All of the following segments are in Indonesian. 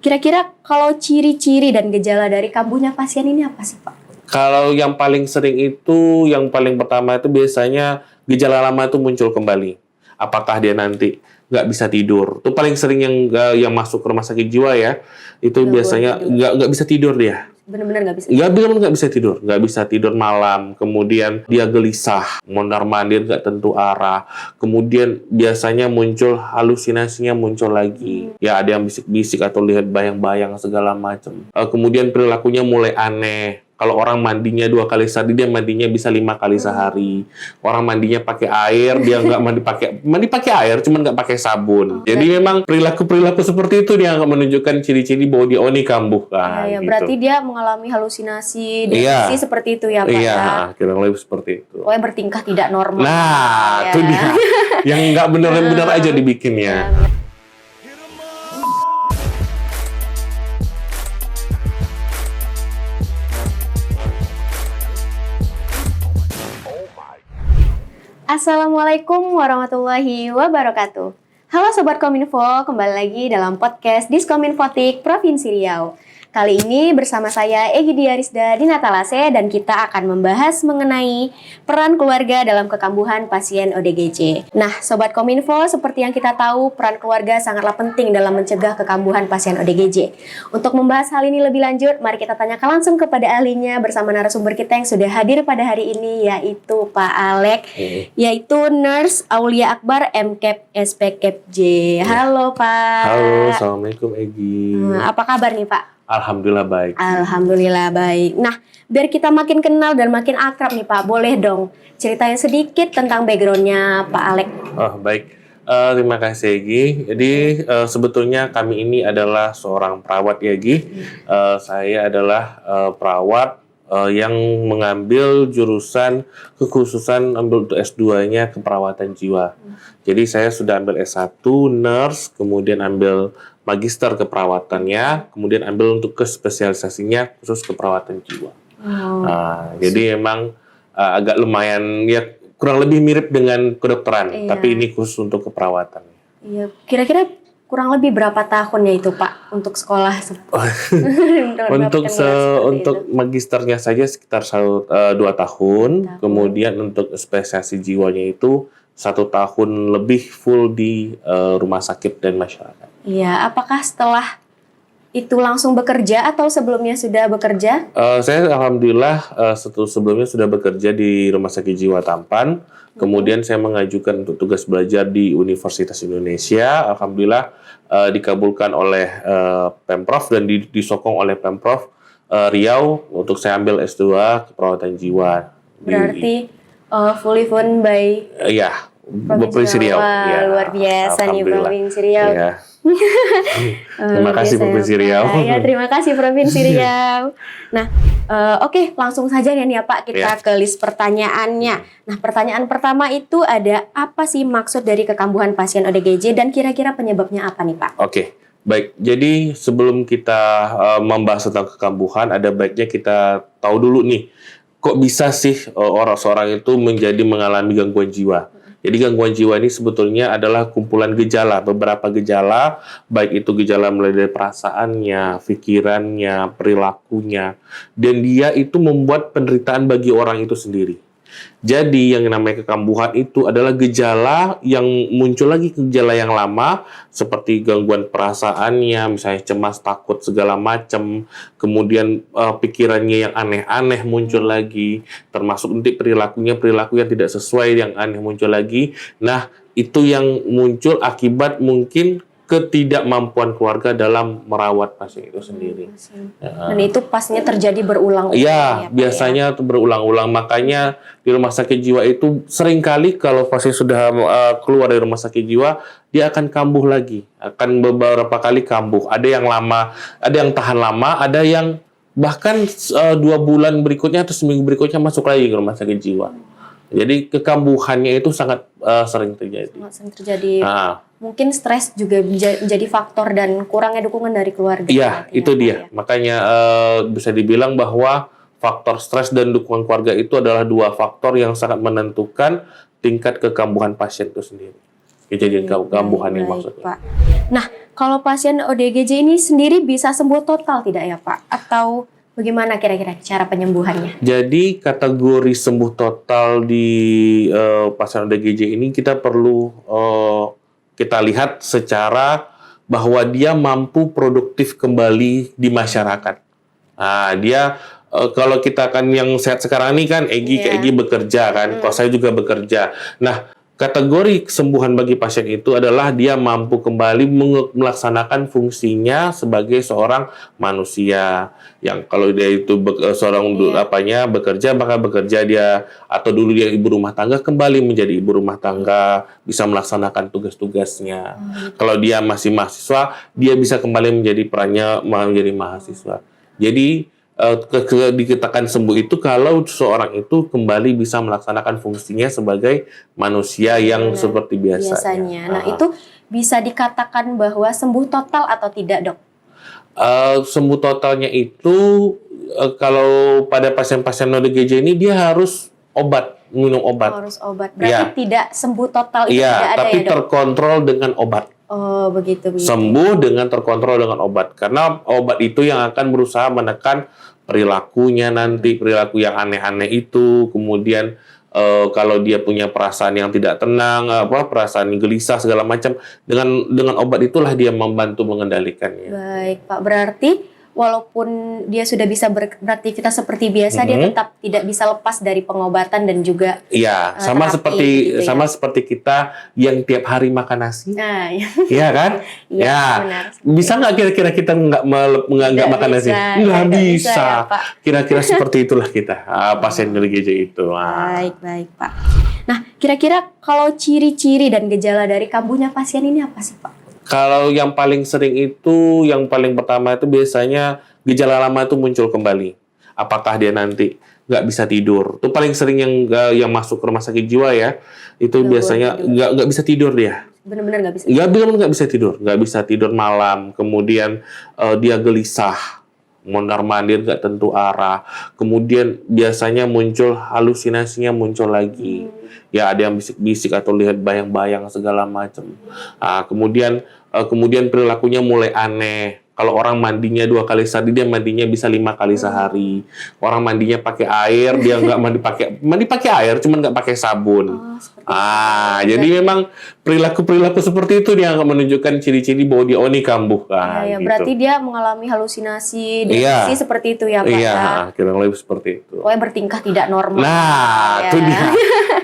Kira-kira kalau ciri-ciri dan gejala dari kambuhnya pasien ini apa sih, Pak? Kalau yang paling sering itu, yang paling pertama itu biasanya gejala lama itu muncul kembali. Apakah dia nanti nggak bisa tidur? Itu paling sering yang masuk ke rumah sakit jiwa ya. Itu biasanya nggak bisa tidur dia. Benar-benar nggak bisa. Nggak bisa tidur malam. Kemudian dia gelisah, mondar-mandir nggak tentu arah. Kemudian biasanya muncul halusinasinya muncul lagi. Ya ada yang bisik-bisik atau lihat bayang-bayang segala macam. Kemudian perilakunya mulai aneh. Kalau orang mandinya 2 kali sehari, dia mandinya bisa 5 kali sehari. Orang mandinya pakai air, dia nggak mandi pakai air, cuman nggak pakai sabun. Jadi memang perilaku seperti itu dia akan menunjukkan ciri-ciri bahwa dia ini kambuh kan. Iya, gitu. berarti dia mengalami halusinasi, depresi seperti itu ya, Pak? Iya, kira-kira lebih seperti itu. Pokoknya bertingkah tidak normal. Nah, itu dia. Yang nggak benar-benar aja dibikinnya. Assalamualaikum warahmatullahi wabarakatuh. Halo Sobat Kominfo, kembali lagi dalam podcast Diskominfotik Provinsi Riau. Kali ini bersama saya Egy Diarisda Dinatalase dan kita akan membahas mengenai peran keluarga dalam kekambuhan pasien ODGJ. Nah, Sobat Kominfo, seperti yang kita tahu, peran keluarga sangatlah penting dalam mencegah kekambuhan pasien ODGJ. Untuk membahas hal ini lebih lanjut, mari kita tanyakan langsung kepada ahlinya bersama narasumber kita yang sudah hadir pada hari ini, yaitu Pak Alek, yaitu Nurse Aulia Akbar, MCAP SPCAPJ. Halo Pak. Halo, Assalamualaikum Egy. Apa kabar nih Pak? Alhamdulillah baik. Alhamdulillah baik. Nah, biar kita makin kenal dan makin akrab nih Pak, boleh dong ceritain sedikit tentang backgroundnya Pak Alek. Oh baik, terima kasih Egy. Jadi sebetulnya kami ini adalah seorang perawat ya Egy. Saya adalah perawat yang mengambil jurusan kekhususan ambil untuk S2-nya keperawatan jiwa. Jadi saya sudah ambil S1 nurse, kemudian ambil magister keperawatannya, kemudian ambil untuk kespesialisasinya khusus keperawatan jiwa. Jadi memang agak lumayan ya kurang lebih mirip dengan kedokteran, tapi ini khusus untuk keperawatan. Iya, kira-kira kurang lebih berapa tahunnya itu Pak untuk sekolah? Untuk magisternya saja sekitar 2 tahun, kemudian untuk spesialisasi jiwanya itu 1 tahun lebih full di rumah sakit dan masyarakat. Iya, apakah setelah itu langsung bekerja atau sebelumnya sudah bekerja? Saya alhamdulillah sebelumnya sudah bekerja di Rumah Sakit Jiwa Tampan. Kemudian saya mengajukan untuk tugas belajar di Universitas Indonesia. Alhamdulillah dikabulkan oleh Pemprov dan disokong oleh Pemprov Riau untuk saya ambil S2 keperawatan jiwa. Berarti fully fund by Provinsi Riau. Ya, luar biasa nih Provinsi Riau. Ya. Terima kasih Provinsi Riau. Ya, terima kasih Provinsi Riau. Nah, oke, langsung saja nih ya Pak, kita ke list pertanyaannya. Nah, pertanyaan pertama itu ada apa sih maksud dari kekambuhan pasien ODGJ dan kira-kira penyebabnya apa nih Pak? Oke, baik. Jadi sebelum kita membahas tentang kekambuhan, ada baiknya kita tahu dulu nih, kok bisa sih seorang itu mengalami gangguan jiwa? Jadi gangguan jiwa ini sebetulnya adalah kumpulan gejala, beberapa gejala, baik itu gejala mulai dari perasaannya, pikirannya, perilakunya, dan dia itu membuat penderitaan bagi orang itu sendiri. Jadi yang namanya kekambuhan itu adalah gejala yang muncul lagi gejala yang lama seperti gangguan perasaannya, misalnya cemas, takut segala macam, kemudian pikirannya yang aneh-aneh muncul lagi, termasuk nanti perilaku yang tidak sesuai yang aneh muncul lagi. Nah, itu yang muncul akibat mungkin ketidakmampuan keluarga dalam merawat pasien itu sendiri. Dan itu pastinya terjadi berulang-ulang. Iya, biasanya itu berulang-ulang. Makanya di rumah sakit jiwa itu seringkali kalau pasien sudah keluar dari rumah sakit jiwa, dia akan kambuh lagi. Akan beberapa kali kambuh. Ada yang lama, ada yang tahan lama, ada yang bahkan 2 bulan berikutnya atau seminggu berikutnya masuk lagi ke rumah sakit jiwa. Jadi kekambuhannya itu sangat sering terjadi. Sangat sering terjadi. Mungkin stres juga menjadi faktor dan kurangnya dukungan dari keluarga. Iya, itu dia. Makanya bisa dibilang bahwa faktor stres dan dukungan keluarga itu adalah 2 faktor yang sangat menentukan tingkat kekambuhan pasien itu sendiri. Kejadian kekambuhan yang maksudnya. Pak. Nah, kalau pasien ODGJ ini sendiri bisa sembuh total tidak ya Pak? Atau bagaimana kira-kira cara penyembuhannya? Jadi kategori sembuh total di pasien ODGJ ini kita perlu kita lihat secara bahwa dia mampu produktif kembali di masyarakat. Nah, dia kalau kita kan yang sehat sekarang ini kan Egi bekerja kan, kalau saya juga bekerja. Nah, kategori kesembuhan bagi pasien itu adalah dia mampu kembali melaksanakan fungsinya sebagai seorang manusia. Yang kalau dia itu seorang bekerja, maka bekerja dia, atau dulu dia ibu rumah tangga, kembali menjadi ibu rumah tangga, bisa melaksanakan tugas-tugasnya. Kalau dia masih mahasiswa, dia bisa kembali menjadi perannya menjadi mahasiswa. Jadi dikatakan sembuh itu kalau seorang itu kembali bisa melaksanakan fungsinya sebagai manusia yang seperti biasanya. Nah, itu bisa dikatakan bahwa sembuh total atau tidak, Dok? Sembuh totalnya itu kalau pada pasien-pasien ODGJ ini dia harus minum obat. Harus obat. Berarti tidak sembuh total itu tidak ada tapi ya, Dok? terkontrol dengan obat. Oh, begitu. Sembuh dengan terkontrol dengan obat. Karena obat itu yang akan berusaha menekan perilakunya nanti, perilaku yang aneh-aneh itu. Kemudian kalau dia punya perasaan yang tidak tenang, perasaan gelisah segala macam, dengan obat itulah dia membantu mengendalikannya. Baik, Pak. Berarti walaupun dia sudah bisa beraktivitas seperti biasa, dia tetap tidak bisa lepas dari pengobatan dan juga sama terapi, seperti kita yang tiap hari makan nasi. Nah, Iya kan? Benar. Bisa nggak kira-kira kita nggak makan nasi? Nggak bisa. Ya, Pak. Kira-kira seperti itulah kita pasien ODGJ itu. Baik, Pak. Nah, kira-kira kalau ciri-ciri dan gejala dari kambuhnya pasien ini apa sih, Pak? Kalau yang paling sering itu, yang paling pertama itu biasanya gejala lama itu muncul kembali. Apakah dia nanti nggak bisa tidur? Itu paling sering yang masuk ke rumah sakit jiwa ya. Itu biasanya nggak bisa tidur dia. Benar-benar nggak bisa. Nggak bisa tidur, nggak bisa tidur malam. Kemudian dia gelisah, mondar-mandir nggak tentu arah. Kemudian biasanya muncul halusinasinya muncul lagi. Ya ada yang bisik-bisik atau lihat bayang-bayang segala macam. Kemudian perilakunya mulai aneh. Kalau orang mandinya 2 kali sehari, dia mandinya bisa 5 kali sehari. Orang mandinya pakai air, dia nggak mandi pakai air, cuman nggak pakai sabun. Jadi memang perilaku seperti itu dia akan menunjukkan ciri-ciri bahwa dia ini kambuh kan. Gitu. Berarti dia mengalami halusinasi, depresi seperti itu ya Pak? Iya, kira-kira lebih seperti itu. Pokoknya bertingkah tidak normal. Nah, itu dia.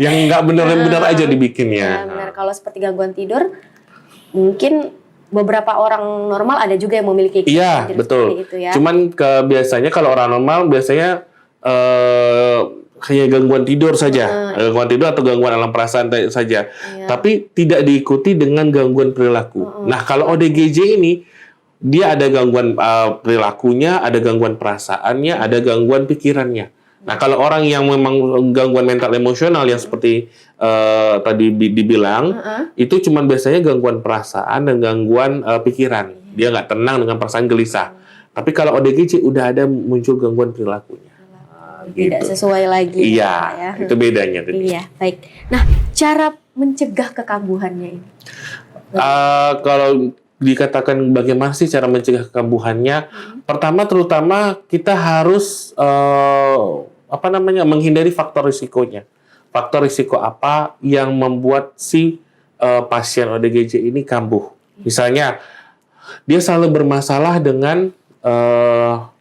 Yang nggak benar aja dibikinnya. Benar, kalau seperti gangguan tidur, mungkin beberapa orang normal ada juga yang memiliki betul. Seperti itu ya. Cuman biasanya kalau orang normal biasanya hanya gangguan tidur saja, gangguan tidur atau gangguan alam perasaan saja, tapi tidak diikuti dengan gangguan perilaku. Nah, kalau ODGJ ini dia ada gangguan perilakunya, ada gangguan perasaannya, ada gangguan pikirannya. Nah, kalau orang yang memang gangguan mental emosional yang seperti tadi dibilang, itu cuma biasanya gangguan perasaan dan gangguan pikiran. Dia nggak tenang dengan perasaan gelisah. Tapi kalau ODGJ udah ada muncul gangguan perilakunya. Tidak sesuai lagi. Iya, itu bedanya. Iya, baik. Nah, cara mencegah kekambuhannya ini? Kalau dikatakan bagaimana sih cara mencegah kekambuhannya? Pertama, terutama kita harus menghindari faktor risikonya. Faktor risiko apa yang membuat si pasien ODGJ ini kambuh? Misalnya, dia selalu bermasalah dengan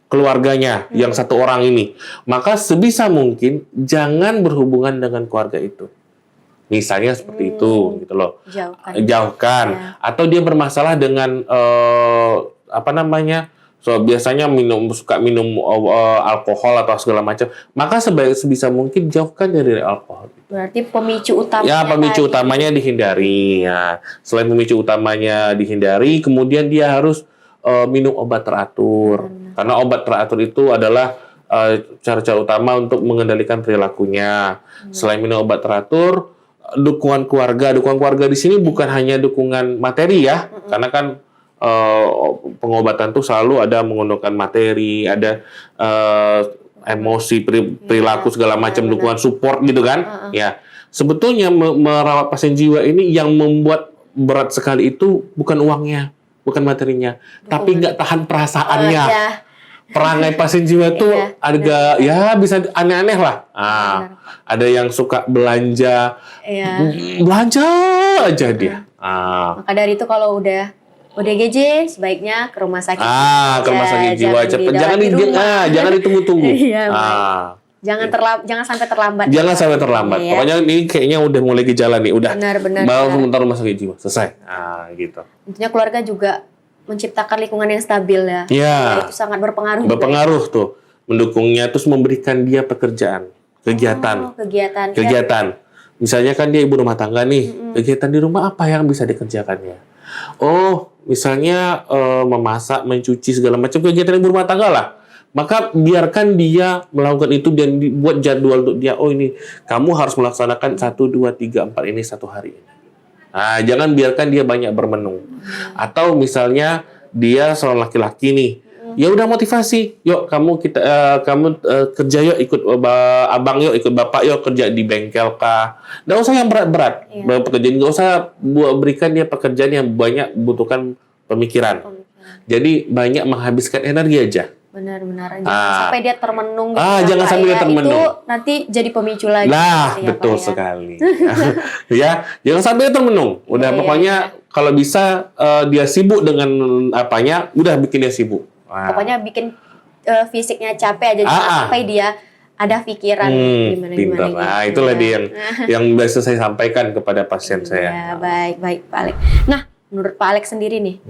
keluarganya yang satu orang ini. Maka sebisa mungkin jangan berhubungan dengan keluarga itu. Misalnya seperti itu, gitu loh. Jauhkan. Ya. Atau dia bermasalah dengan biasanya suka minum alkohol atau segala macam. Maka sebisa mungkin jauhkan dari alkohol. Berarti pemicu utamanya. Ya, pemicu utamanya dihindari. Ya. Selain pemicu utamanya dihindari, kemudian dia harus minum obat teratur. Karena obat teratur itu adalah cara-cara utama untuk mengendalikan perilakunya. Selain minum obat teratur, dukungan keluarga di sini bukan hanya dukungan materi ya, karena kan pengobatan tuh selalu ada menggunakan materi, ada emosi, perilaku segala macam, dukungan support gitu kan. Ya, sebetulnya merawat pasien jiwa ini yang membuat berat sekali itu bukan uangnya, bukan materinya, tapi nggak tahan perasaannya. Ya. Perangai pasien jiwa tuh Iya, agak ya bisa aneh-aneh lah. Ada yang suka belanja, Iya. belanja aja dia. Maka dari itu kalau udah ODGJ sebaiknya ke rumah sakit. Ke rumah sakit jiwa cepat. Jangan ditunggu-tunggu. Iya, jangan sampai terlambat. Jangan sampai terlambat. Iya. Pokoknya ini kayaknya udah mulai gejala nih, udah. Benar. Bawa sebentar rumah sakit jiwa, selesai. Gitu. Tentunya keluarga juga menciptakan lingkungan yang stabil ya. Iya. Itu sangat berpengaruh. Berpengaruh tuh, mendukungnya, terus memberikan dia pekerjaan, kegiatan. Kegiatan. Misalnya kan dia ibu rumah tangga nih, kegiatan di rumah apa yang bisa dikerjakannya? Oh, misalnya memasak, mencuci segala macam kegiatan ibu rumah tangga lah. Maka biarkan dia melakukan itu dan dibuat jadwal untuk dia. Oh ini, kamu harus melaksanakan 1, 2, 3, 4 ini satu hari ini. Jangan biarkan dia banyak bermenung. Atau misalnya dia seorang laki-laki nih, ya udah motivasi, yuk kamu kerja yuk, ikut abang yuk, ikut bapak yuk kerja di bengkel kah. Nggak usah yang berat-berat, pekerjaan nggak usah berikan dia pekerjaan yang banyak butuhkan pemikiran. Jadi banyak menghabiskan energi aja. Benar. Jangan sampai dia termenung. Jangan sampai dia termenung. Itu nanti jadi pemicu lagi. Betul sekali. Ya, jangan sampai dia termenung. Udah pokoknya kalau bisa dia sibuk dengan apanya, udah bikin dia sibuk. Pokoknya bikin fisiknya capek aja, jangan sampai dia ada pikiran gimana. Itulah dia yang biasa saya sampaikan kepada pasien saya. Baik Pak Alex. Nah, menurut Pak Alex sendiri nih,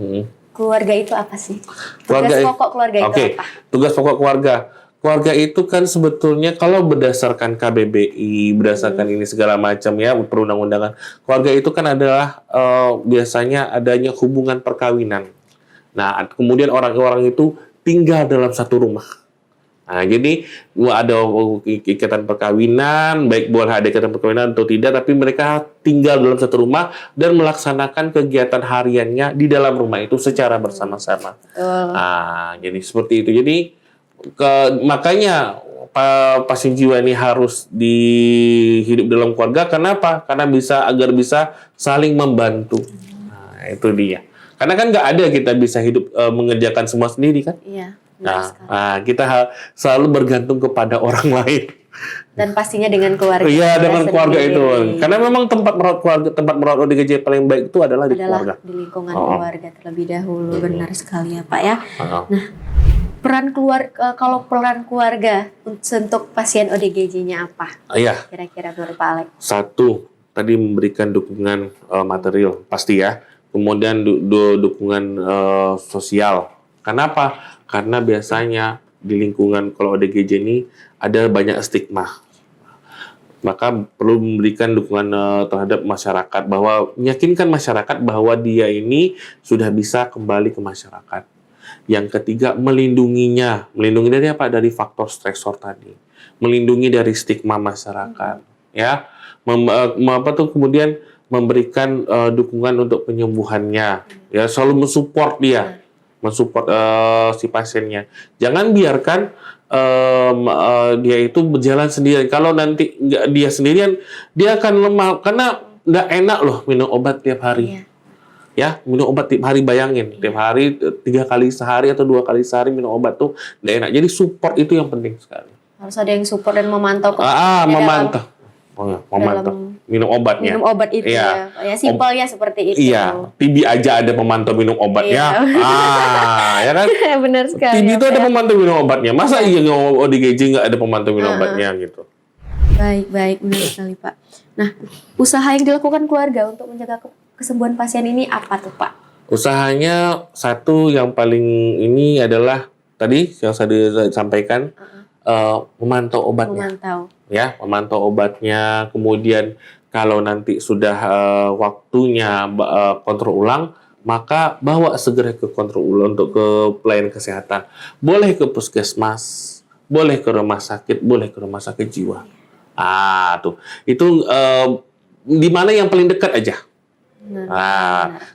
keluarga itu apa sih? Tugas pokok keluarga itu apa? Tugas pokok keluarga. Keluarga itu kan sebetulnya kalau berdasarkan KBBI, berdasarkan ini segala macam ya, perundang-undangan. Keluarga itu kan adalah biasanya adanya hubungan perkawinan. Nah, kemudian orang-orang itu tinggal dalam satu rumah. Nah, jadi ada ikatan perkawinan, baik boleh ada ikatan perkawinan atau tidak, tapi mereka tinggal dalam satu rumah dan melaksanakan kegiatan hariannya di dalam rumah itu secara bersama-sama. Jadi seperti itu. Jadi makanya pasien jiwa ini harus hidup dalam keluarga. Kenapa? Karena agar bisa saling membantu. Itu dia. Karena kan nggak ada kita bisa hidup mengerjakan semua sendiri kan? Iya. Kita selalu bergantung kepada orang lain. Dan pastinya dengan keluarga. Iya, dengan keluarga itu. Karena memang tempat merawat ODGJ paling baik itu adalah di keluarga. Di lingkungan keluarga terlebih dahulu. Benar sekali ya Pak ya. Nah, kalau peran keluarga untuk pasien ODGJ-nya apa? Iya. Kira-kira menurut Pak Alex? Satu, tadi memberikan dukungan material pasti ya. Kemudian dukungan sosial. Kenapa? Karena biasanya di lingkungan kalau ODGJ ini ada banyak stigma. Maka perlu memberikan dukungan terhadap masyarakat, bahwa meyakinkan masyarakat bahwa dia ini sudah bisa kembali ke masyarakat. Yang ketiga, melindunginya. Melindungi dari apa? Dari faktor stresor tadi. Melindungi dari stigma masyarakat. Ya, kemudian memberikan dukungan untuk penyembuhannya. Ya, selalu mensupport dia. Mensupport si pasiennya. Jangan biarkan dia itu berjalan sendirian. Kalau nanti nggak dia sendirian, dia akan lemah. Karena nggak enak loh minum obat tiap hari. Ya, minum obat tiap hari, bayangin. Tiap hari, 3 kali sehari atau 2 kali sehari minum obat tuh nggak enak. Jadi support itu yang penting sekali. Harus ada yang support dan memantau. Memantau. Memantau minum obatnya. Minum obat itu ya simpelnya seperti itu. Iya, TB aja ada pemantau minum obatnya. Ya kan? Benar sekali. TB itu ada pemantau minum obatnya. Masa ODGJ nggak ada pemantau minum obatnya gitu? Baik, benar sekali Pak. Nah, usaha yang dilakukan keluarga untuk menjaga kesembuhan pasien ini apa tuh Pak? Usahanya satu yang paling ini adalah tadi yang saya sampaikan, memantau obatnya. Memantau obatnya. Kemudian kalau nanti sudah waktunya kontrol ulang, maka bawa segera ke kontrol ulang untuk ke pelayanan kesehatan. Boleh ke puskesmas, boleh ke rumah sakit, boleh ke rumah sakit jiwa. Itu di mana yang paling dekat aja.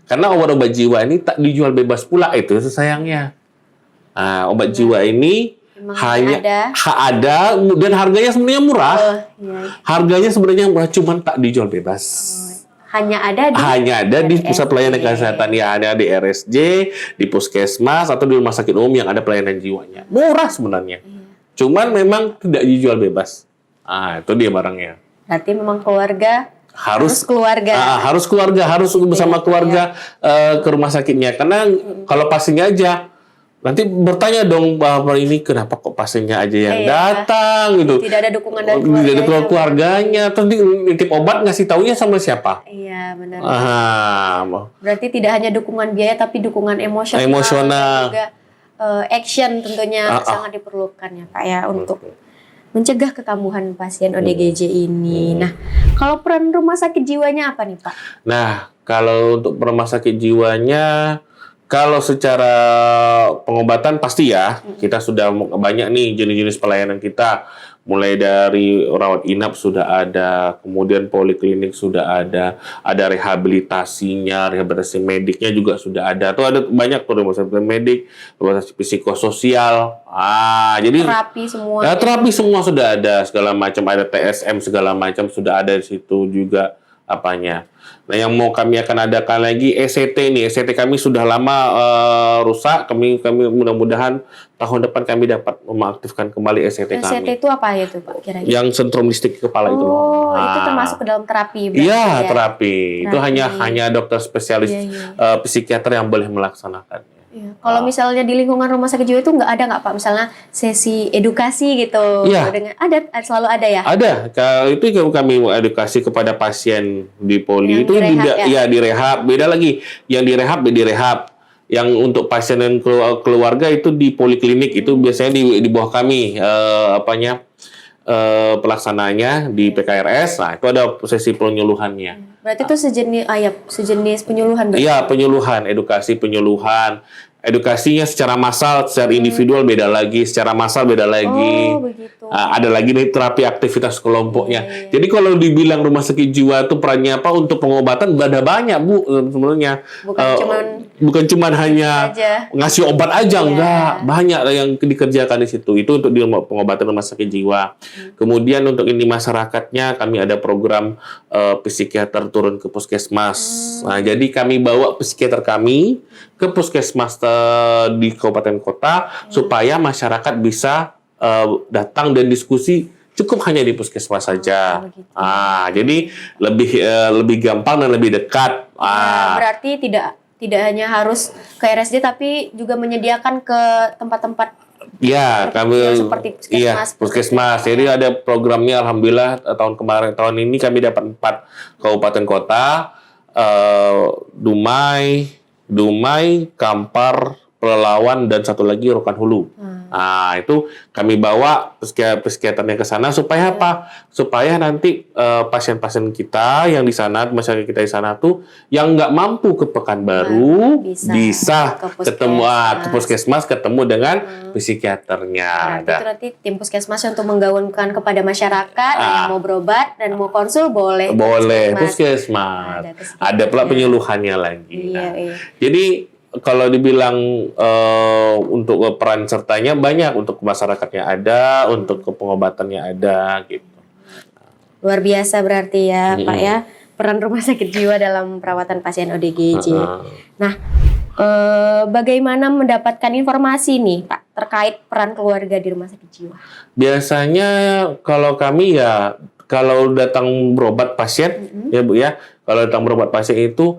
Karena obat-obat jiwa ini tak dijual bebas pula, itu sayangnya. Obat jiwa ini hanya ada dan harganya sebenarnya murah. Harganya sebenarnya murah, cuman tak dijual bebas. hanya ada di pusat pelayanan RSJ. kesehatan, ya ada di RSJ, di puskesmas atau di rumah sakit umum yang ada pelayanan jiwanya. Murah sebenarnya. Cuman memang tidak dijual bebas. Itu dia barangnya. Berarti memang keluarga Harus harus keluarga. harus bersama keluarga ke rumah sakitnya. Karena kalau pasiennya aja nanti bertanya dong, bahwa ini kenapa kok pasiennya aja yang datang gitu. Tidak ada dukungan dari Tidak ada keluarganya. Terus nitip obat ngasih taunya sama siapa? Iya, benar. Berarti tidak hanya dukungan biaya tapi dukungan emosional. Dan juga action tentunya sangat diperlukan ya Pak ya untuk mencegah kekambuhan pasien ODGJ ini. Nah, kalau peran rumah sakit jiwanya apa nih Pak? Nah, kalau untuk rumah sakit jiwanya, kalau secara pengobatan pasti ya, kita sudah banyak nih jenis-jenis pelayanan kita. Mulai dari rawat inap sudah ada, kemudian poliklinik sudah ada rehabilitasi mediknya juga sudah ada. Tuh ada banyak tuh rumah sakit medik, rumah sakit psikososial. Jadi terapi semua sudah ada, segala macam, ada TSM segala macam sudah ada di situ juga apanya. Nah, yang mau kami akan adakan lagi ECT nih. ECT kami sudah lama rusak. Kami mudah-mudahan tahun depan kami dapat mengaktifkan kembali ECT kami. ECT itu apa ya tuh Pak kira-kira? Yang sentrum listrik kepala itu. Itu termasuk ke dalam terapi. Iya, terapi. Itu hanya dokter spesialis psikiater yang boleh melaksanakannya. Iya. Kalau misalnya di lingkungan rumah sakit jiwa itu nggak Pak, misalnya sesi edukasi gitu. Iya. Selalu ada ya? Ada. Itu kami edukasi kepada pasien di poli yang itu direhab. Beda lagi. Yang direhab. Yang untuk pasien dan keluarga itu di poliklinik itu biasanya di bawah kami pelaksananya di PKRS. Nah, itu ada sesi penyuluhannya. Berarti itu sejenis penyuluhan berarti? Iya, penyuluhan, edukasi penyuluhan. Edukasinya secara massal, secara individual beda lagi, secara massal beda lagi. Begitu. Ada lagi nih terapi aktivitas kelompoknya. Jadi kalau dibilang rumah sakit jiwa itu perannya apa untuk pengobatan, ada banyak Bu sebenarnya. Bukan cuman hanya ngasih obat aja, enggak. Banyak yang dikerjakan di situ. Itu untuk di pengobatan rumah sakit jiwa. Kemudian untuk ini masyarakatnya, kami ada program psikiater turun ke puskesmas. Nah, jadi kami bawa psikiater kami ke puskesmas di kabupaten kota supaya masyarakat bisa datang dan diskusi cukup hanya di puskesmas saja. Jadi lebih gampang dan lebih dekat. Berarti tidak hanya harus ke RSJ tapi juga menyediakan ke tempat-tempat seperti puskesmas. Jadi ada programnya, alhamdulillah tahun ini kami dapat 4 kabupaten kota, Dumai, Kampar, Pelalawan, dan satu lagi Rokan Hulu. Itu kami bawa psikiaternya ke sana supaya apa? Supaya nanti pasien-pasien kita yang di sana, masyarakat kita di sana tuh yang nggak mampu ke Pekanbaru bisa ketemu ke puskesmas, ketemu dengan psikiaternya. Berarti tim puskesmas untuk menggaungkan kepada masyarakat yang mau berobat dan mau konsul boleh puskesmas. Ada pula penyuluhannya lagi. Jadi kalau dibilang untuk peran sertanya banyak, untuk masyarakatnya ada, untuk pengobatannya ada gitu. Luar biasa berarti ya Pak ya, peran rumah sakit jiwa dalam perawatan pasien ODGJ. Nah, bagaimana mendapatkan informasi nih Pak terkait peran keluarga di rumah sakit jiwa? Biasanya kalau kami kalau datang berobat pasien ya Bu ya, kalau datang berobat pasien itu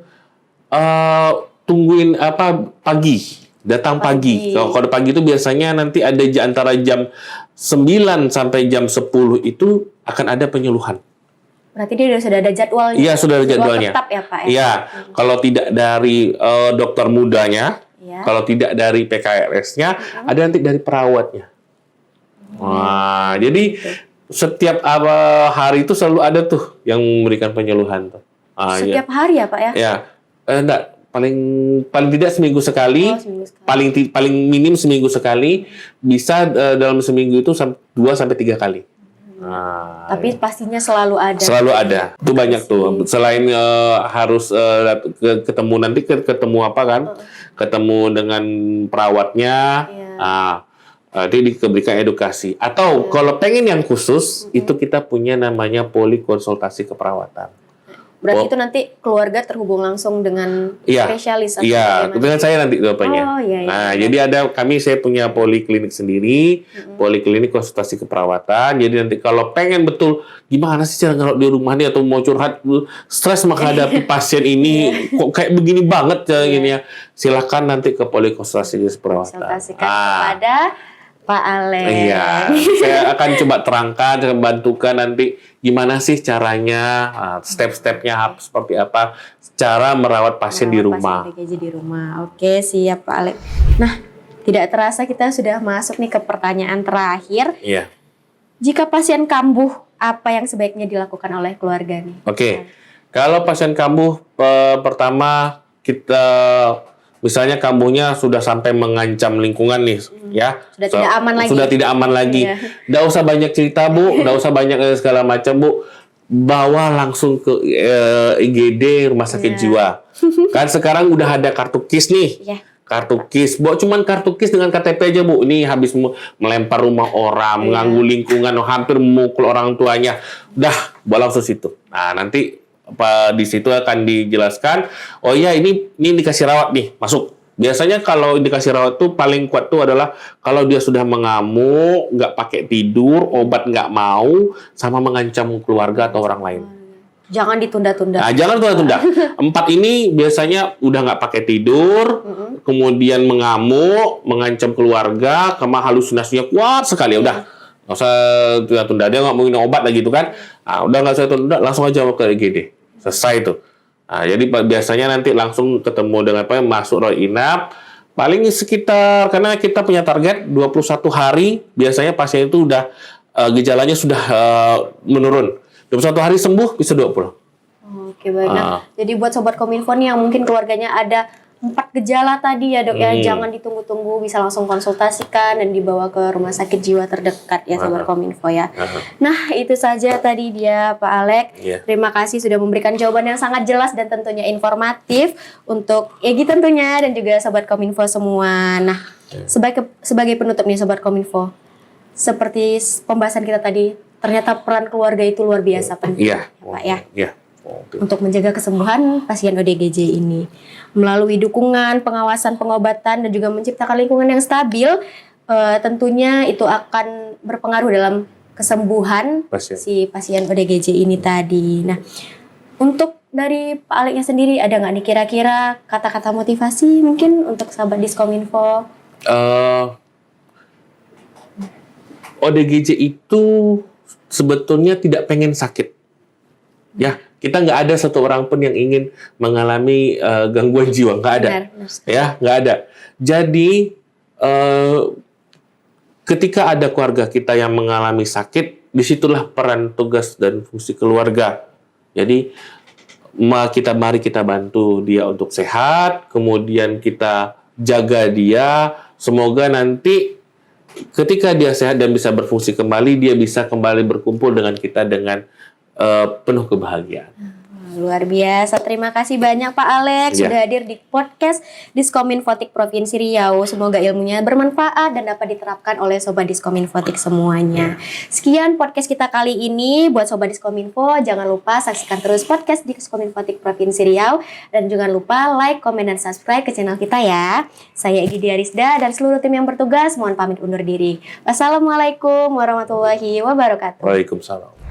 tungguin pagi. Datang pagi. Kalau pagi itu biasanya nanti ada antara jam 9 sampai jam 10 itu akan ada penyuluhan. Berarti dia sudah ada jadwalnya. Iya, sudah ada jadwalnya. Tetap ya Pak ya. Iya, kalau tidak dari dokter mudanya, kalau tidak dari PKRS-nya, ada nanti dari perawatnya. Jadi setiap hari itu selalu ada tuh yang memberikan penyuluhan tuh. Setiap hari ya Pak ya? Ya. Enggak, paling tidak seminggu sekali, paling minim seminggu sekali, bisa dalam seminggu itu 2 sampai 3 kali. Tapi pastinya selalu ada. Selalu ada. Itu banyak tuh. Selain harus ketemu nanti ketemu apa kan? Ketemu dengan perawatnya. Nanti diberikan edukasi. Atau kalau pengen yang khusus, itu kita punya namanya polikonsultasi keperawatan. Berarti itu nanti keluarga terhubung langsung dengan spesialis atau Iya, bagaimana? dengan saya nanti jawabannya. Oh, iya. Nah, jadi saya punya poliklinik sendiri, poliklinik konsultasi keperawatan. Jadi nanti kalau pengen betul gimana sih cara ngerawat di rumah nih atau mau curhat stres menghadapi pasien ini kok kayak begini banget ya gini ya. Silakan nanti ke polikonsultasi keperawatan. Konsultasikan kepada Pak Alex. Iya, saya akan coba terangkan dan bantukan nanti gimana sih caranya, step-stepnya seperti apa, cara merawat pasien di rumah. Pasien ODGJ di rumah. Oke, siap Pak Alex. Nah, tidak terasa kita sudah masuk nih ke pertanyaan terakhir. Iya. Jika pasien kambuh, apa yang sebaiknya dilakukan oleh keluarga nih? Oke. Kalau pasien kambuh, pertama kita misalnya kambuhnya sudah sampai mengancam lingkungan nih, ya. Sudah tidak aman lagi. Sudah tidak aman lagi. Iya. Nggak usah banyak cerita, Bu. Nggak usah banyak segala macam, Bu. Bawa langsung ke IGD, rumah sakit jiwa. Kan sekarang udah ada kartu KIS nih. Iya. Kartu KIS. Bu, cuman kartu KIS dengan KTP aja, Bu. Ini habis melempar rumah orang, mengganggu lingkungan, hampir memukul orang tuanya. Udah, bawa langsung situ. Nah, nanti di situ akan dijelaskan, oh iya ini dikasih rawat nih, masuk. Biasanya kalau dikasih rawat tuh paling kuat tuh adalah kalau dia sudah mengamuk, nggak pakai tidur, obat nggak mau, sama mengancam keluarga atau orang lain. Jangan ditunda-tunda. Nah, jangan tunda-tunda. 4 ini biasanya udah nggak pakai tidur, kemudian mengamuk, mengancam keluarga, sama halusinasinya kuat sekali. Udah, nggak usah tunda-tunda. Dia nggak mau minum obat lagi gitu kan. Nah, udah nggak usah tunda, langsung aja ke IGD. Selesai tuh. Nah, jadi biasanya nanti langsung ketemu dengan masuk rawat inap. Paling sekitar, karena kita punya target 21 hari, biasanya pasien itu udah gejalanya sudah menurun. 21 hari sembuh, bisa 20. Oke, baik. Nah, jadi buat Sobat Kominfo nih yang mungkin keluarganya ada 4 gejala tadi ya dok ya, jangan ditunggu-tunggu, bisa langsung konsultasikan dan dibawa ke rumah sakit jiwa terdekat ya Sobat Kominfo ya. Nah, itu saja tadi dia Pak Alex. Terima kasih sudah memberikan jawaban yang sangat jelas dan tentunya informatif untuk Egi tentunya dan juga Sobat Kominfo semua. Nah, sebagai penutup nih Sobat Kominfo, seperti pembahasan kita tadi, ternyata peran keluarga itu luar biasa penting ya Pak ya. Untuk menjaga kesembuhan pasien ODGJ ini. Melalui dukungan, pengawasan, pengobatan, dan juga menciptakan lingkungan yang stabil, tentunya itu akan berpengaruh dalam kesembuhan si pasien ODGJ ini tadi. Nah, untuk dari Pak Aleknya sendiri, ada nggak nih kira-kira kata-kata motivasi mungkin untuk sahabat Diskominfo? ODGJ itu sebetulnya tidak pengen sakit. Ya, kita nggak ada satu orang pun yang ingin mengalami gangguan jiwa, nggak ada. Ya, nggak ada. Jadi ketika ada keluarga kita yang mengalami sakit, disitulah peran tugas dan fungsi keluarga. Jadi mari kita bantu dia untuk sehat, kemudian kita jaga dia. Semoga nanti ketika dia sehat dan bisa berfungsi kembali, dia bisa kembali berkumpul dengan kita dengan penuh kebahagiaan. Luar biasa, terima kasih banyak Pak Alex sudah hadir di podcast Diskominfotik Provinsi Riau. Semoga ilmunya bermanfaat dan dapat diterapkan oleh Sobat Diskominfotik semuanya. Sekian podcast kita kali ini. Buat Sobat Diskominfo, jangan lupa saksikan terus podcast Diskominfotik Provinsi Riau. Dan jangan lupa like, komen, dan subscribe ke channel kita ya. Saya Egi Diarisda dan seluruh tim yang bertugas mohon pamit undur diri. Wassalamualaikum warahmatullahi wabarakatuh. Waalaikumsalam.